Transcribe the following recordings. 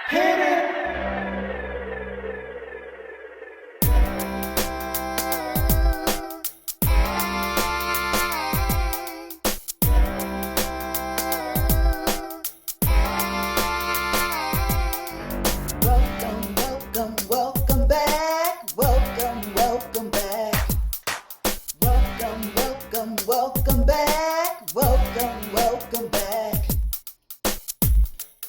Hit it. Welcome, welcome, welcome back. Welcome, welcome back. Welcome, welcome, welcome back. Welcome, welcome back.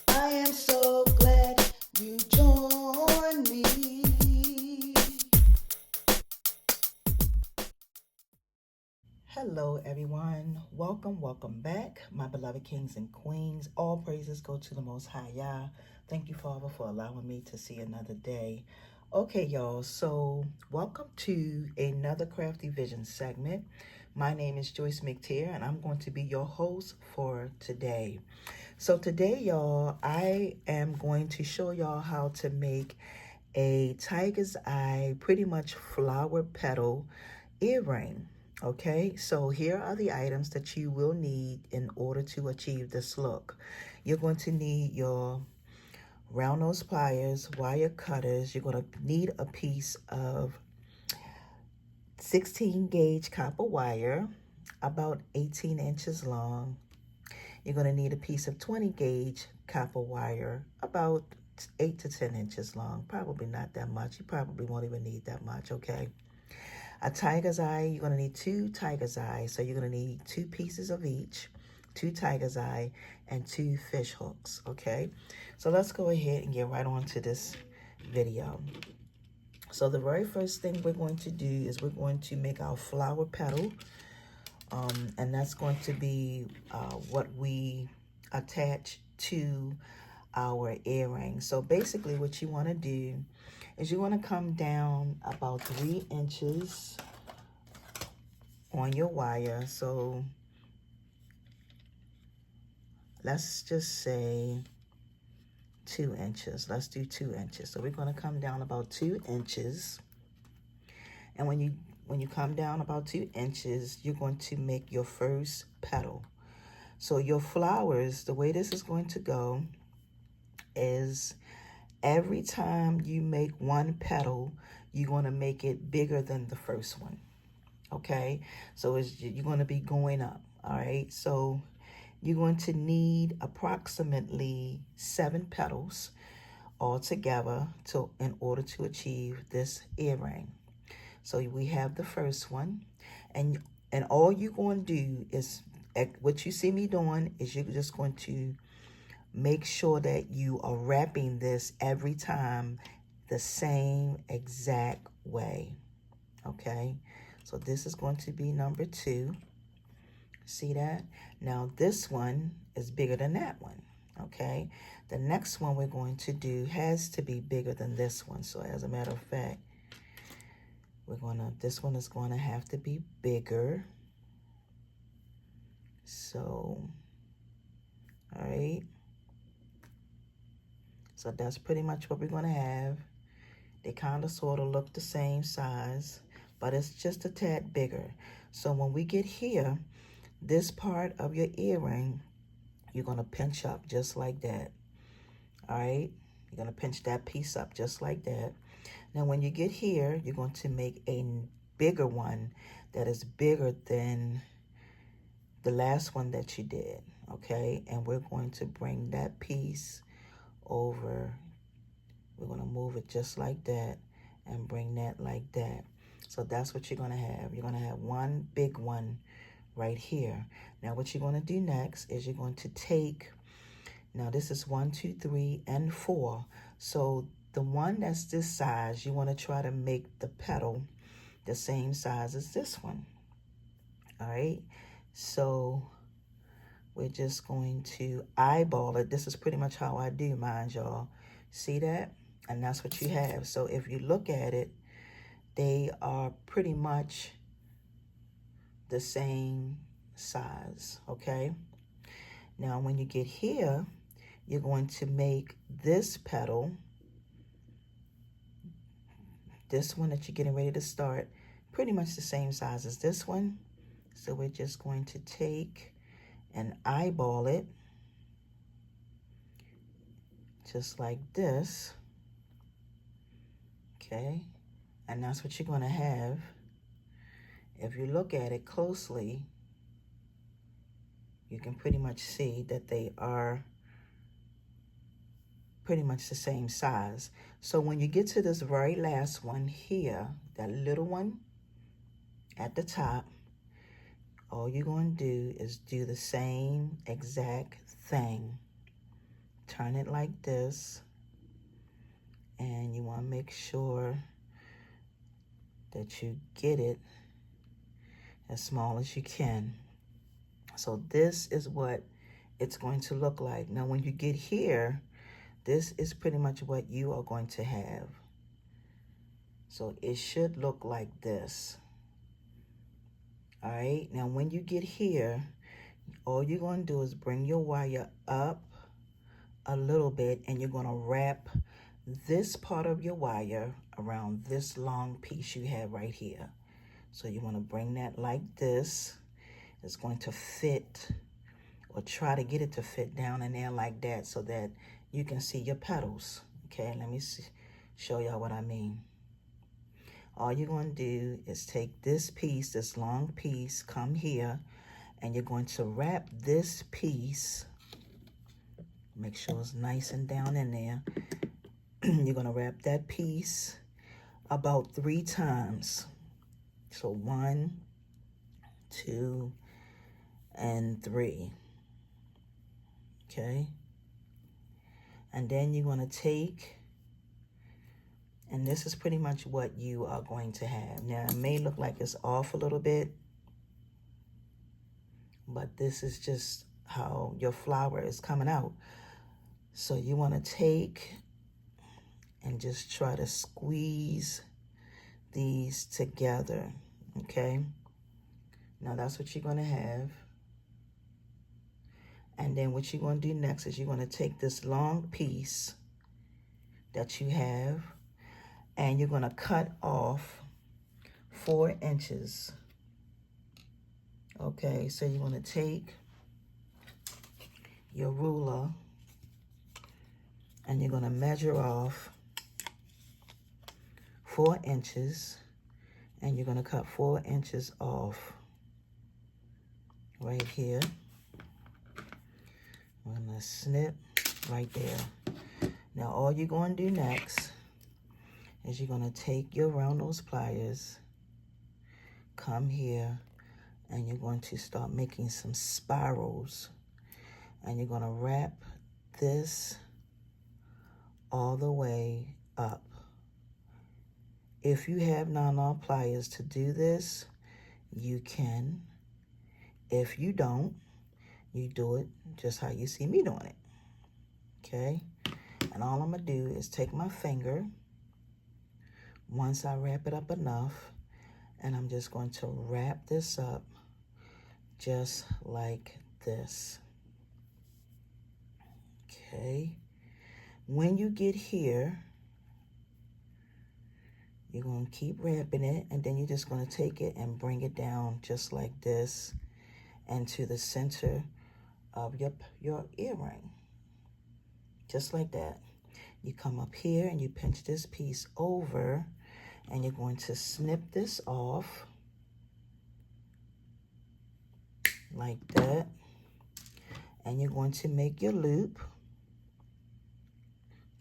I am so glad you joined me. Hello, everyone. Welcome, welcome back, my beloved kings and queens. All praises go to the Most High Yah. Thank you, Father, for allowing me to see another day. Okay, y'all, so welcome to another Crafty Vision segment. My name is Joyce McTeer, and I'm going to be your host for today. So today, y'all, I am going to show y'all how to make a tiger's eye, pretty much flower petal earring. Okay, so here are the items that you will need in order to achieve this look. You're going to need your round nose pliers, wire cutters. You're going to need a piece of 16 gauge copper wire, about 18 inches long. You're going to need a piece of 20 gauge copper wire, about 8 to 10 inches long. Probably not that much. You probably won't even need that much, okay? A tiger's eye, you're going to need 2 tiger's eyes. So you're going to need 2 pieces of each, 2 tiger's eye, and 2 fish hooks, okay? So let's go ahead and get right on to this video. So the very first thing we're going to do is we're going to make our flower petal. And that's going to be what we attach to our earring. So basically what you want to do is you want to come down about 3 inches on your wire. So let's just say 2 inches. Let's do 2 inches. So we're going to come down about 2 inches. And when you come down about 2 inches, you're going to make your first petal. So your flowers, the way this is going to go is every time you make one petal, you're going to make it bigger than the first one. Okay? So you're going to be going up. All right? So you're going to need approximately 7 petals altogether in order to achieve this earring. So we have the first one, and all you're going to do is, what you see me doing is you're just going to make sure that you are wrapping this every time the same exact way, okay? So this is going to be number 2. See that? Now this one is bigger than that one, okay? The next one we're going to do has to be bigger than this one. So as a matter of fact, this one is going to have to be bigger. So, all right. So that's pretty much what we're going to have. They kind of sort of look the same size, but it's just a tad bigger. So when we get here, this part of your earring, you're going to pinch up just like that. All right. You're going to pinch that piece up just like that. Now, when you get here, you're going to make a bigger one that is bigger than the last one that you did, okay? And we're going to bring that piece over. We're going to move it just like that and bring that like that. So that's what you're going to have. You're going to have one big one right here. Now, what you're going to do next is you're going to take, now this is 1, 2, 3, and 4. So the one that's this size, you want to try to make the petal the same size as this one. All right. So we're just going to eyeball it. This is pretty much how I do mine, y'all. See that? And that's what you have. So if you look at it, they are pretty much the same size, okay? Now, when you get here, you're going to make this petal, this one that you're getting ready to start, pretty much the same size as this one. So we're just going to take and eyeball it just like this, okay? And that's what you're gonna have. If you look at it closely, you can pretty much see that they are pretty much the same size. So when you get to this very last one here, that little one at the top, all you're going to do is do the same exact thing. Turn it like this, and you want to make sure that you get it as small as you can. So this is what it's going to look like. Now when you get here, this is pretty much what you are going to have. So it should look like this. All right, now when you get here, all you're going to do is bring your wire up a little bit, and you're going to wrap this part of your wire around this long piece you have right here. So you want to bring that like this. It's going to fit, or try to get it to fit down in there like that, so that you can see your petals. Okay, let me show y'all what I mean. All you're going to do is take this piece, this long piece, come here, and you're going to wrap this piece. Make sure it's nice and down in there. You're going to wrap that piece about 3 times. So 1, 2, and 3. Okay? And then you're going to take, and this is pretty much what you are going to have. Now, it may look like it's off a little bit, but this is just how your flower is coming out. So you want to take and just try to squeeze these together, okay? Now that's what you're going to have. And then what you're going to do next is you're going to take this long piece that you have, and you're going to cut off 4 inches. Okay, so you're going to take your ruler and you're going to measure off 4 inches, and you're going to cut 4 inches off right here. I'm going to snip right there. Now all you're going to do next is you're going to take your round nose pliers, come here, and you're going to start making some spirals, and you're going to wrap this all the way up. If you have nylon pliers to do this, you can. If you don't, you do it just how you see me doing it, okay? And all I'm going to do is take my finger, once I wrap it up enough, and I'm just going to wrap this up just like this, okay? When you get here, you're going to keep wrapping it, and then you're just going to take it and bring it down just like this into the center of your earring, just like that. You come up here and you pinch this piece over, and you're going to snip this off like that, and you're going to make your loop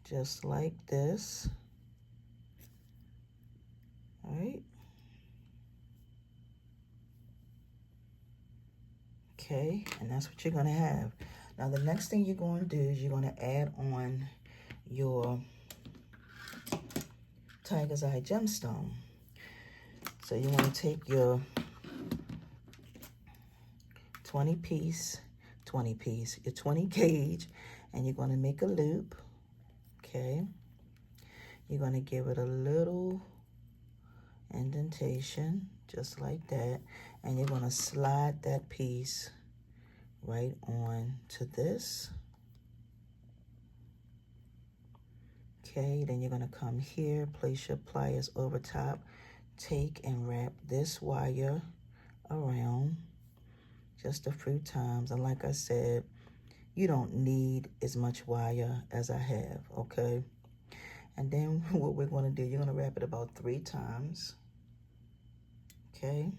just like this. All right. Okay, and that's what you're going to have. Now, the next thing you're going to do is you're going to add on your tiger's eye gemstone. So you want to take your 20 gauge, and you're going to make a loop, okay? You're going to give it a little indentation, just like that, and you're going to slide that piece right on to this. Okay, then you're going to come here, place your pliers over top, take and wrap this wire around just a few times. And like I said, you don't need as much wire as I have, okay? And then what we're going to do, you're going to wrap it about 3 times, okay?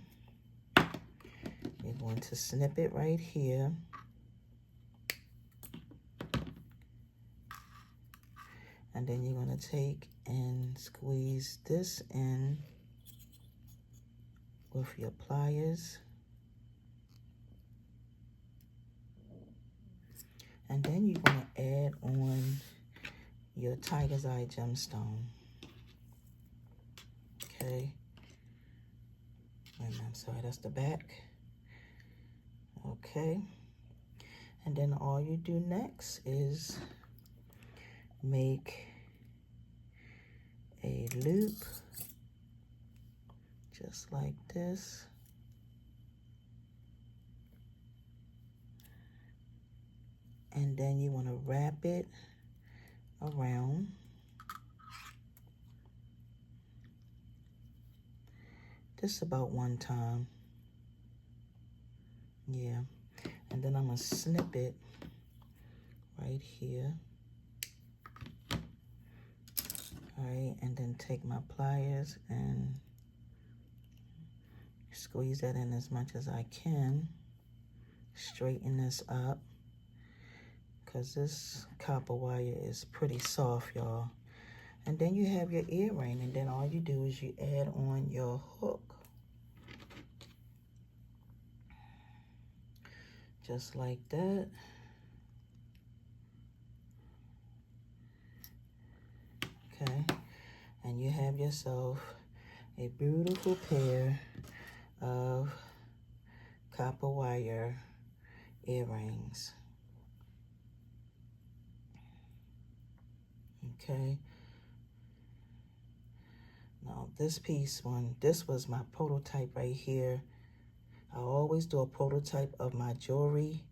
You're going to snip it right here. And then you're going to take and squeeze this in with your pliers. And then you're going to add on your tiger's eye gemstone. Okay. Wait a minute, I'm sorry, that's the back. Okay. And then all you do next is make a loop just like this. And then you want to wrap it around. Just about 1 time. Yeah. And then I'm going to snip it right here. All right, and then take my pliers and squeeze that in as much as I can. Straighten this up, because this copper wire is pretty soft, y'all. And then you have your earring, and then all you do is you add on your hook. Just like that. Okay, and you have yourself a beautiful pair of copper wire earrings. Okay. Now this this was my prototype right here. I always do a prototype of my jewelry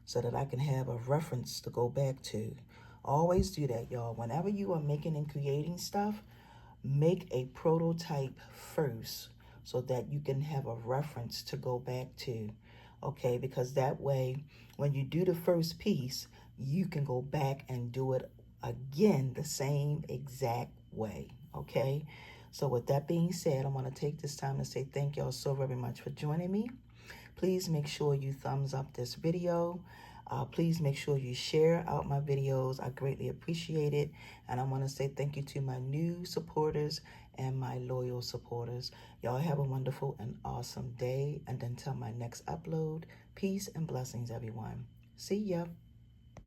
so that I can have a reference to go back to. Always do that, y'all. Whenever you are making and creating stuff, make a prototype first so that you can have a reference to go back to. Okay, because that way, when you do the first piece, you can go back and do it again the same exact way. Okay, so with that being said, I want to take this time to say thank y'all so very much for joining me. Please make sure you thumbs up this video. Please make sure you share out my videos. I greatly appreciate it. And I want to say thank you to my new supporters and my loyal supporters. Y'all have a wonderful and awesome day. And until my next upload, peace and blessings, everyone. See ya.